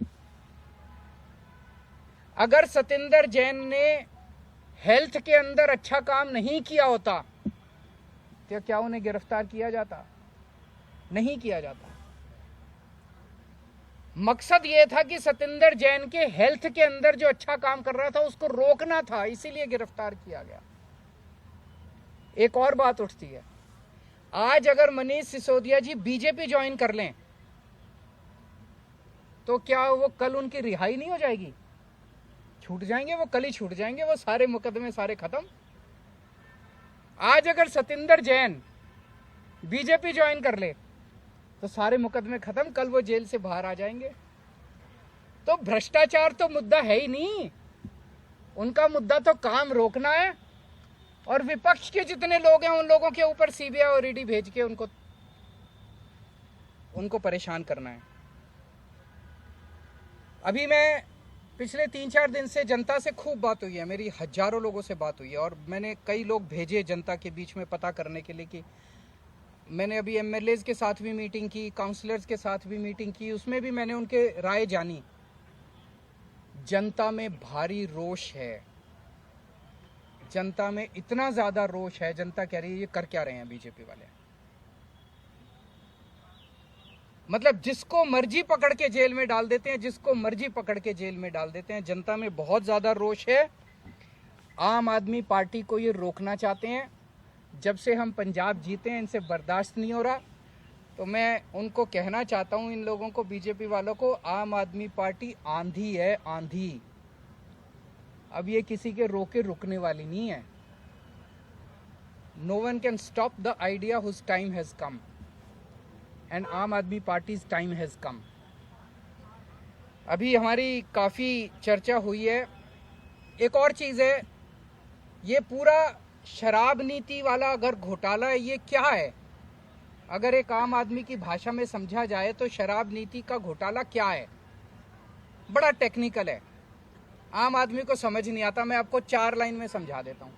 अगर सतिंदर जैन ने हेल्थ के अंदर अच्छा काम नहीं किया होता तो क्या उन्हें गिरफ्तार किया जाता? नहीं किया जाता। मकसद यह था कि सतिंदर जैन के हेल्थ के अंदर जो अच्छा काम कर रहा था उसको रोकना था, इसीलिए गिरफ्तार किया गया। एक और बात उठती है, आज अगर मनीष सिसोदिया जी बीजेपी ज्वाइन कर लें तो क्या वो कल उनकी रिहाई नहीं हो जाएगी? छूट जाएंगे, वो कल ही छूट जाएंगे, वो सारे मुकदमे सारे खत्म। आज अगर सतिंदर जैन बीजेपी ज्वाइन कर ले तो सारे मुकदमे खत्म, कल वो जेल से बाहर आ जाएंगे। तो भ्रष्टाचार तो मुद्दा है ही नहीं, उनका मुद्दा तो काम रोकना है। और विपक्ष के जितने लोग हैं उन लोगों के ऊपर सीबीआई और ईडी भेज के उनको परेशान करना है। अभी मैं पिछले 3-4 दिन से जनता से खूब बात हुई है, मेरी हजारों लोगों से बात हुई है और मैंने कई लोग भेजे जनता के बीच में पता करने के लिए कि मैंने अभी एमएलएज के साथ भी मीटिंग की, काउंसलर्स के साथ भी मीटिंग की, उसमें भी मैंने उनके राय जानी। जनता में भारी रोष है, जनता में इतना ज्यादा रोष है, जनता कह रही है ये कर क्या रहे हैं बीजेपी वाले। मतलब जिसको मर्जी पकड़ के जेल में डाल देते हैं, जिसको मर्जी पकड़ के जेल में डाल देते हैं। जनता में बहुत ज्यादा रोष है। आम आदमी पार्टी को ये रोकना चाहते हैं। जब से हम पंजाब जीते हैं इनसे बर्दाश्त नहीं हो रहा। तो मैं उनको कहना चाहता हूं, इन लोगों को, बीजेपी वालों को, आम आदमी पार्टी आंधी है, आंधी। अब ये किसी के रोके रुकने वाली नहीं है। No one can stop the idea whose time has come and Aam Aadmi parties time has कम। अभी हमारी काफी चर्चा हुई है। एक और चीज है, ये पूरा शराब नीति वाला अगर घोटाला है, ये क्या है? अगर एक आम आदमी की भाषा में समझा जाए तो शराब नीति का घोटाला क्या है? बड़ा टेक्निकल है, आम आदमी को समझ नहीं आता। मैं आपको 4 लाइन में समझा देता हूं।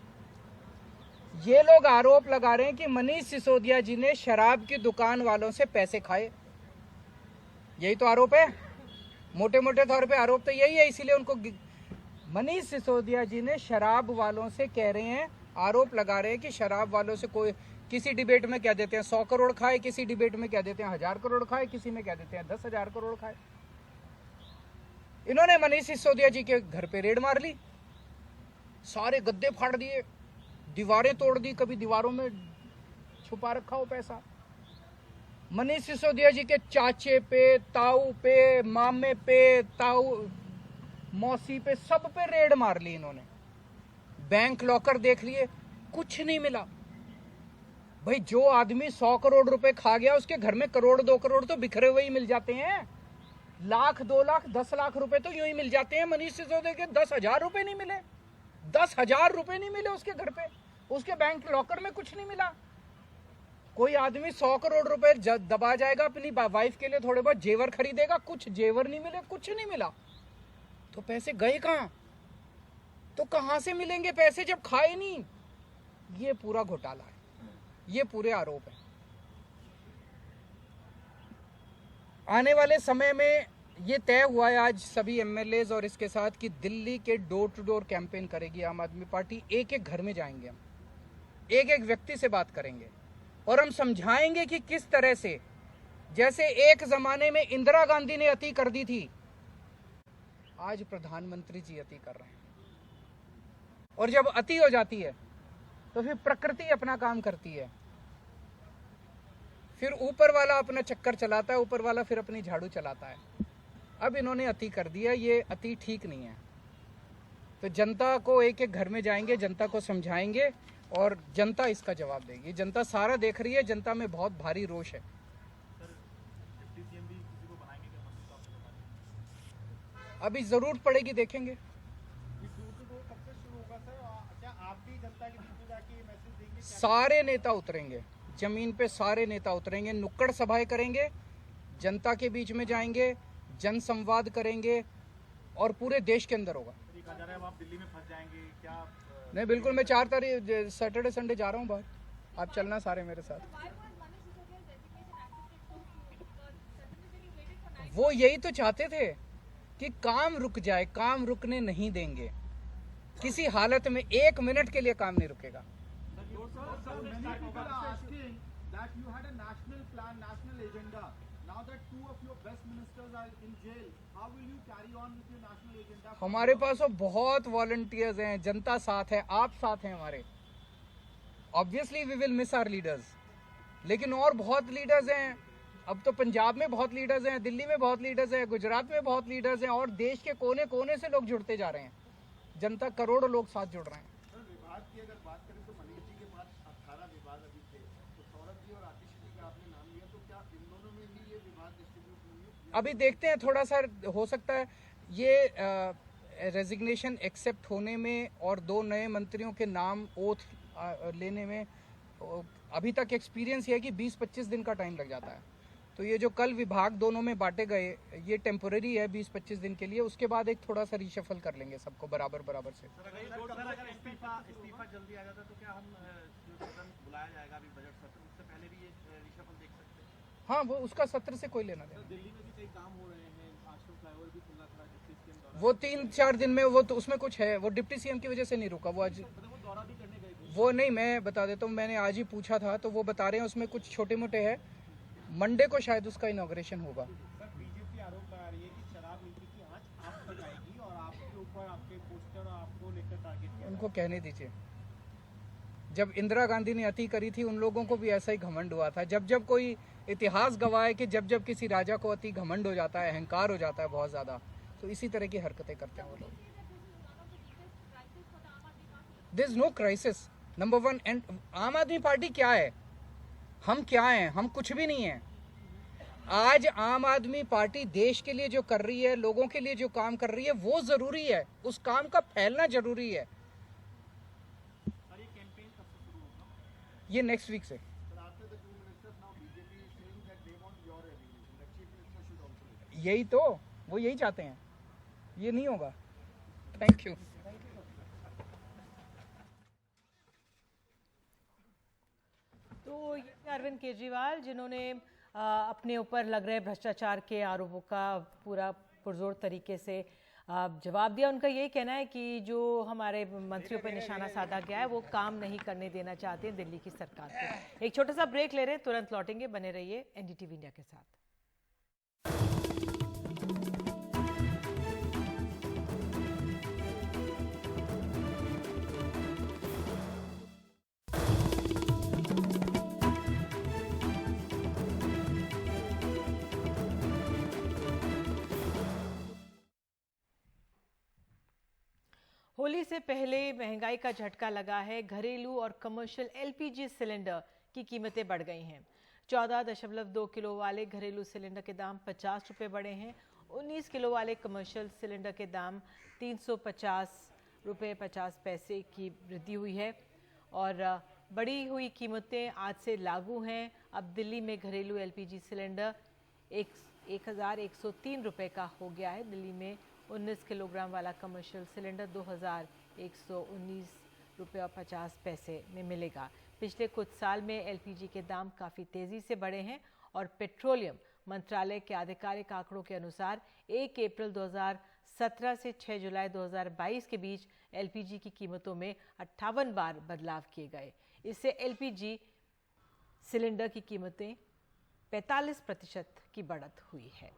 ये लोग आरोप लगा रहे हैं कि मनीष सिसोदिया जी ने शराब की दुकान वालों से पैसे खाए। यही तो आरोप है, मोटे मोटे तौर पे आरोप तो यही है। इसीलिए उनको मनीष सिसोदिया जी ने शराब वालों से कह रहे हैं, आरोप लगा रहे हैं कि शराब वालों से कोई, किसी डिबेट में कह देते हैं 100 करोड़ खाए, किसी डिबेट में कह देते हैं 1000 करोड़ खाए, किसी में कह देते हैं 10,000 करोड़ खाए। इन्होंने मनीष सिसोदिया जी के घर पे रेड मार ली, सारे गद्दे फाड़ दिए, दीवारें तोड़ दी, कभी दीवारों में छुपा रखा हो पैसा। मनीष सिसोदिया जी के चाचे पे, ताऊ पे, मामे पे, ताऊ मौसी पे, सब पे रेड मार ली इन्होंने। बैंक लॉकर देख लिए, कुछ नहीं मिला। भाई जो आदमी 100 करोड़ रुपए खा गया उसके घर में करोड़ 2 करोड़ तो बिखरे हुए ही मिल जाते हैं। लाख 2 लाख 10 लाख रुपए तो यूं ही मिल जाते हैं। मनीष सिसोदिया के 10,000 रुपए नहीं मिले, 10,000 रुपए नहीं मिले उसके घर पे, उसके बैंक लॉकर में कुछ नहीं मिला। कोई आदमी 100 करोड़ रुपए दबा जाएगा अपनी वाइफ के लिए, थोड़े बहुत जेवर खरीदेगा, कुछ जेवर नहीं मिले, कुछ नहीं मिला, तो पैसे गए कहां? तो कहां से मिलेंगे पैसे जब खाए नहीं? ये पूरा घोटाला है, ये पूरे आरोप है। आने वाले समय में ये तय हुआ है आज सभी एमएलएज और इसके साथ कि दिल्ली के डोर टू डोर कैंपेन करेगी आम आदमी पार्टी। एक एक घर में जाएंगे हम, एक एक व्यक्ति से बात करेंगे और हम समझाएंगे कि किस तरह से, जैसे एक जमाने में इंदिरा गांधी ने अति कर दी थी, आज प्रधानमंत्री जी अति कर रहे हैं। और जब अति हो जाती है तो फिर प्रकृति अपना काम करती है, फिर ऊपर वाला अपना चक्कर चलाता है, ऊपर वाला फिर अपनी झाड़ू चलाता है। अब इन्होंने अति कर दिया, ये अति ठीक नहीं है। तो जनता को एक एक घर में जाएंगे, जनता को समझाएंगे और जनता इसका जवाब देगी। जनता सारा देख रही है, जनता में बहुत भारी रोष है। अभी जरूरत पड़ेगी, देखेंगे। सारे नेता उतरेंगे जमीन पे, सारे नेता उतरेंगे, नुक्कड़ सभाएं करेंगे, जनता के बीच में जाएंगे, जन संवाद करेंगे और पूरे देश के अंदर होगा। आप दिल्ली में फंस जाएंगे क्या? नहीं, बिल्कुल। मैं 4 तारीख सैटरडे संडे जा रहा हूँ बाहर, आप चलना सारे मेरे साथ। वो यही तो चाहते थे कि काम रुक जाए, काम रुकने नहीं देंगे किसी हालत में, 1 मिनट के लिए काम नहीं रुकेगा। हमारे पास तो बहुत वॉलंटियर्स हैं, जनता साथ है, आप साथ हैं हमारे। Obviously we will miss our leaders, लेकिन और बहुत लीडर्स हैं। अब तो पंजाब में बहुत लीडर्स हैं, दिल्ली में बहुत लीडर्स हैं, गुजरात में बहुत लीडर्स हैं और देश के कोने कोने से लोग जुड़ते जा रहे हैं। जनता, करोड़ों लोग साथ जुड़ रहे हैं। विभाग की अगर बात करें तो मनीष जी के पास 18 विभाग अभी थे, तो सौरभ जी और आतिशी जी का आपने नाम लिया, तो क्या इन दोनों में भी ये विभाग डिस्ट्रीब्यूट होंगे? अभी देखते हैं, थोड़ा सा हो सकता है ये रेजिग्नेशन एक्सेप्ट होने में और 2 नए मंत्रियों के नाम ओथ लेने में अभी तक एक्सपीरियंस ये है कि 20-25 दिन का टाइम लग जाता है। तो ये जो कल विभाग दोनों में बांटे गए, ये टेम्पोररी है 20-25 दिन के लिए, उसके बाद एक थोड़ा सा रिशफल कर लेंगे सबको बराबर बराबर से। अगर इस्तीफा जल्दी आ जाता तो क्या हम जो सदन बुलाया जाएगा अभी बजट सत्र, उससे पहले भी ये रिशफल देख सकते हैं? हाँ, वो उसका सत्र से कोई लेना देना। दिल्ली में भी कई काम हो रहे हैं, आश्रम फ्लाईओवर भी खुला था डिप्टी सीएम द्वारा, वो 3-4 दिन में, वो तो उसमें कुछ है, वो डिप्टी सीएम की वजह से नहीं रुका। वो आज दौरा भी करने गए थे। वो नहीं, मैं बता देता हूँ, मैंने आज ही पूछा था तो वो बता रहे हैं उसमें कुछ छोटे मोटे है, मंडे को शायद उसका इनॉग्रेशन होगा। सर, बीजेपी आरोप लगा रही है कि शराब नीति की आंच आप लगाएगी और आपके ऊपर आपके पोस्टर आपको लेकर टारगेट किया। उनको कहने दीजिए, जब इंदिरा गांधी ने अति करी थी उन लोगों को भी ऐसा ही घमंड हुआ था। जब जब कोई इतिहास गवाह है कि जब जब किसी राजा को अति घमंड हो जाता है, अहंकार हो जाता है बहुत ज्यादा, तो इसी तरह की हरकतें करते हैं वो लोग। There is no crisis, number 1। And Aam Aadmi party क्या है, हम क्या हैं? हम कुछ भी नहीं है। आज आम आदमी पार्टी देश के लिए जो कर रही है, लोगों के लिए जो काम कर रही है, वो जरूरी है, उस काम का फैलना जरूरी है। ये नेक्स्ट वीक से। यही तो, वो यही चाहते हैं, ये नहीं होगा। Thank you. तो ये अरविंद केजरीवाल, जिन्होंने अपने ऊपर लग रहे भ्रष्टाचार के आरोपों का पूरा पुरजोर तरीके से जवाब दिया। उनका यही कहना है कि जो हमारे मंत्रियों पर निशाना साधा गया है वो काम नहीं करने देना चाहते हैं दिल्ली की सरकार को। एक छोटा सा ब्रेक ले रहे हैं, तुरंत लौटेंगे, बने रहिए एनडीटीवी इंडिया के साथ। होली से पहले महंगाई का झटका लगा है। घरेलू और कमर्शियल एलपीजी सिलेंडर की कीमतें बढ़ गई हैं। 14.2 किलो वाले घरेलू सिलेंडर के दाम 50 रुपये बढ़े हैं। 19 किलो वाले कमर्शियल सिलेंडर के दाम 350 रुपये 50 पैसे की वृद्धि हुई है और बढ़ी हुई कीमतें आज से लागू हैं। अब दिल्ली में घरेलू एलपीजी सिलेंडर 1,103 रुपये का हो गया है। दिल्ली में 19 किलोग्राम वाला कमर्शियल सिलेंडर 2,119 रुपये और 50 पैसे में मिलेगा। पिछले कुछ साल में एलपीजी के दाम काफ़ी तेज़ी से बढ़े हैं और पेट्रोलियम मंत्रालय के आधिकारिक आंकड़ों के अनुसार 1 अप्रैल 2017 से 6 जुलाई 2022 के बीच एलपीजी की कीमतों में 58 बार बदलाव किए गए। इससे एलपीजी सिलेंडर की कीमतें 45% की बढ़त हुई है।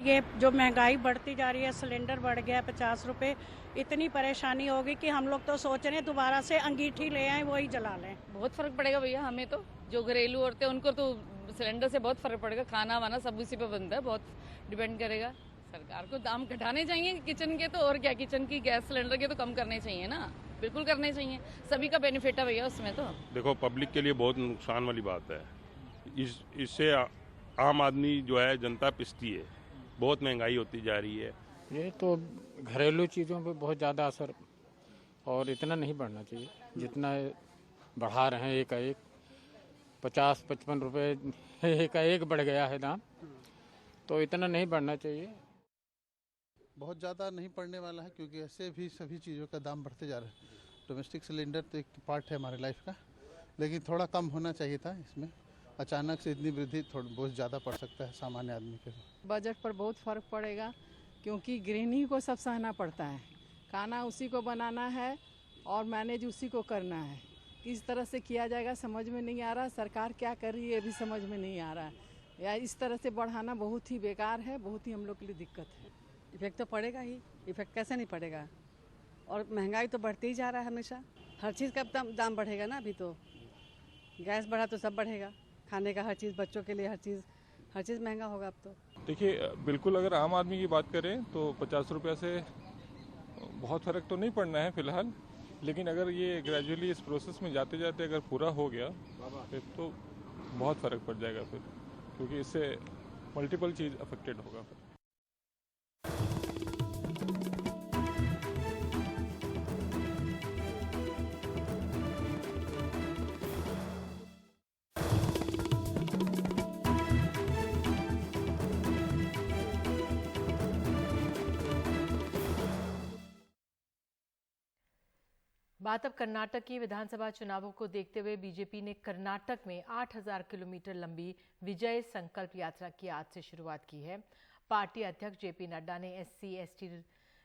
ये जो महंगाई बढ़ती जा रही है, सिलेंडर बढ़ गया 50 रुपये, इतनी परेशानी होगी कि हम लोग तो सोच रहे हैं दोबारा से अंगीठी ले आए वही जला लें। बहुत फर्क पड़ेगा भैया, हमें तो जो घरेलू औरतें उनको तो सिलेंडर से बहुत फर्क पड़ेगा। खाना वाना सब उसी पे बनता है, बहुत डिपेंड करेगा। सरकार को दाम घटाने चाहिए किचन के, तो और क्या, किचन की गैस सिलेंडर के तो कम करने चाहिए ना, बिल्कुल करने चाहिए। सभी का बेनिफिट है भैया उसमें। तो देखो, पब्लिक के लिए बहुत नुकसान वाली बात है। इससे आम आदमी जो है, जनता पिसती है, बहुत महंगाई होती जा रही है। ये तो घरेलू चीज़ों पे बहुत ज़्यादा असर, और इतना नहीं बढ़ना चाहिए जितना बढ़ा रहे हैं। एक 50-55 रुपये एक बढ़ गया है दाम, तो इतना नहीं बढ़ना चाहिए। बहुत ज़्यादा नहीं पड़ने वाला है, क्योंकि ऐसे भी सभी चीज़ों का दाम बढ़ते जा रहा है। डोमेस्टिक सिलेंडर तो एक पार्ट है हमारे लाइफ का, लेकिन थोड़ा कम होना चाहिए था। इसमें अचानक से इतनी वृद्धि बहुत ज़्यादा पड़ सकता है सामान्य आदमी के। बजट पर बहुत फर्क पड़ेगा, क्योंकि गृहिणी को सब सहना पड़ता है। खाना उसी को बनाना है और मैनेज उसी को करना है। किस तरह से किया जाएगा समझ में नहीं आ रहा। सरकार क्या कर रही है ये भी समझ में नहीं आ रहा है। या इस तरह से बढ़ाना बहुत ही बेकार है, बहुत ही हम लोग के लिए दिक्कत है। इफेक्ट तो पड़ेगा ही, इफेक्ट कैसे नहीं पड़ेगा। और महंगाई तो बढ़ती ही जा रहा है हमेशा, हर चीज़ का दाम बढ़ेगा ना। अभी तो गैस बढ़ा तो सब बढ़ेगा, खाने का हर चीज़, बच्चों के लिए हर चीज़ महंगा होगा अब तो। देखिए, बिल्कुल अगर आम आदमी की बात करें तो 50 रुपये से बहुत फ़र्क तो नहीं पड़ना है फ़िलहाल, लेकिन अगर ये ग्रेजुअली इस प्रोसेस में जाते जाते अगर पूरा हो गया फिर तो बहुत फ़र्क पड़ जाएगा फिर, क्योंकि इससे मल्टीपल चीज़ अफेक्टेड होगा फिर। बात अब कर्नाटक की विधानसभा चुनावों को देखते हुए बीजेपी ने कर्नाटक में 8,000 किलोमीटर लंबी विजय संकल्प यात्रा की आज से शुरुआत की है। पार्टी अध्यक्ष जेपी नड्डा ने SC/ST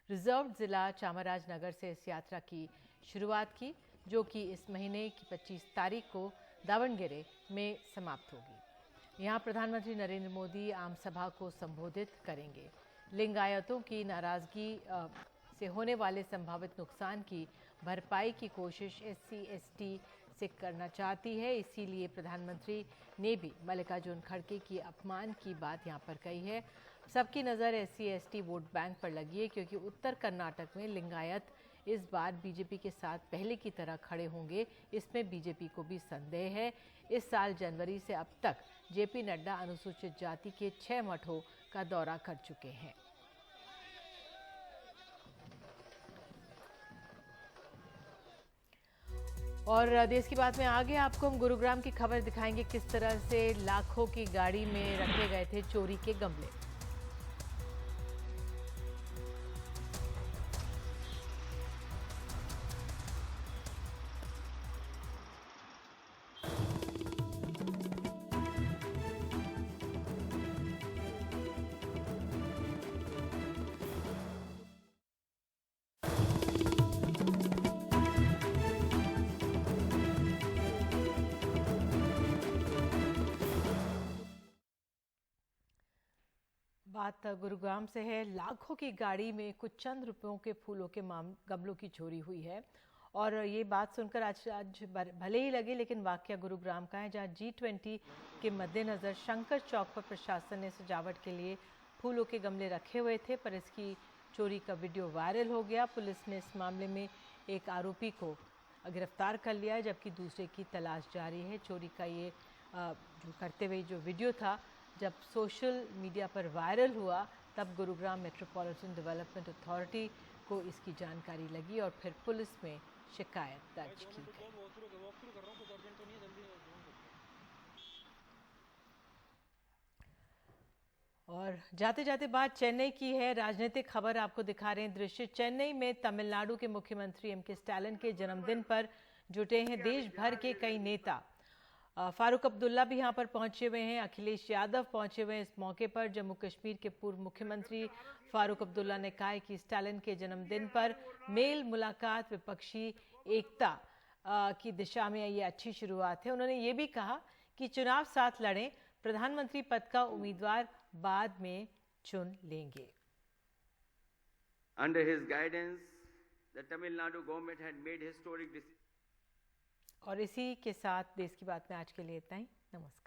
रिजर्व जिला चामराजनगर से इस यात्रा की शुरुआत की, जो कि इस महीने की 25 तारीख को दावणगेरे में समाप्त होगी। यहाँ प्रधानमंत्री नरेंद्र मोदी आम सभा को संबोधित करेंगे। लिंगायतों की नाराजगी से होने वाले संभावित नुकसान की भरपाई की कोशिश SC/ST से करना चाहती है, इसीलिए प्रधानमंत्री ने भी मल्लिकार्जुन खड़गे की अपमान की बात यहां पर कही है। सबकी नज़र SC/ST वोट बैंक पर लगी है, क्योंकि उत्तर कर्नाटक में लिंगायत इस बार बीजेपी के साथ पहले की तरह खड़े होंगे, इसमें बीजेपी को भी संदेह है। इस साल जनवरी से अब तक जेपी नड्डा अनुसूचित जाति के 6 मठों का दौरा कर चुके हैं। और देश की बात में आगे आपको हम गुरुग्राम की खबर दिखाएंगे, किस तरह से लाखों की गाड़ी में रखे गए थे चोरी के गमले। बात गुरुग्राम से है। लाखों की गाड़ी में कुछ चंद रुपयों के फूलों के गमलों की चोरी हुई है, और ये बात सुनकर आज भले ही लगे, लेकिन वाकया गुरुग्राम का है, जहां G20 के मद्देनज़र शंकर चौक पर प्रशासन ने सजावट के लिए फूलों के गमले रखे हुए थे, पर इसकी चोरी का वीडियो वायरल हो गया। पुलिस ने इस मामले में एक आरोपी को गिरफ्तार कर लिया है, जबकि दूसरे की तलाश जारी है। चोरी का ये जो करते हुए जो वीडियो था जब सोशल मीडिया पर वायरल हुआ तब गुरुग्राम मेट्रोपॉलिटन डेवलपमेंट अथॉरिटी को इसकी जानकारी लगी और फिर पुलिस में शिकायत दर्ज की गई। और जाते जाते बात चेन्नई की है। राजनीतिक खबर आपको दिखा रहे हैं दृश्य। चेन्नई में तमिलनाडु के मुख्यमंत्री एमके स्टालिन के जन्मदिन पर जुटे हैं देश भर के कई नेता। फारूक अब्दुल्ला भी यहां पर पहुंचे हुए हैं, अखिलेश यादव पहुंचे हुए हैं इस मौके पर। जम्मू कश्मीर के पूर्व मुख्यमंत्री फारूक अब्दुल्ला ने कहा कि स्टालिन के जन्मदिन पर मेल मुलाकात विपक्षी एकता की दिशा में ये अच्छी शुरुआत है। उन्होंने ये भी कहा कि चुनाव साथ लड़ें, प्रधानमंत्री पद का उम्मीदवार बाद में चुन लेंगे। Under his guidance, the Tamil Nadu government had made historic decisions. और इसी के साथ देश की बात में आज के लिए इतना ही। नमस्कार।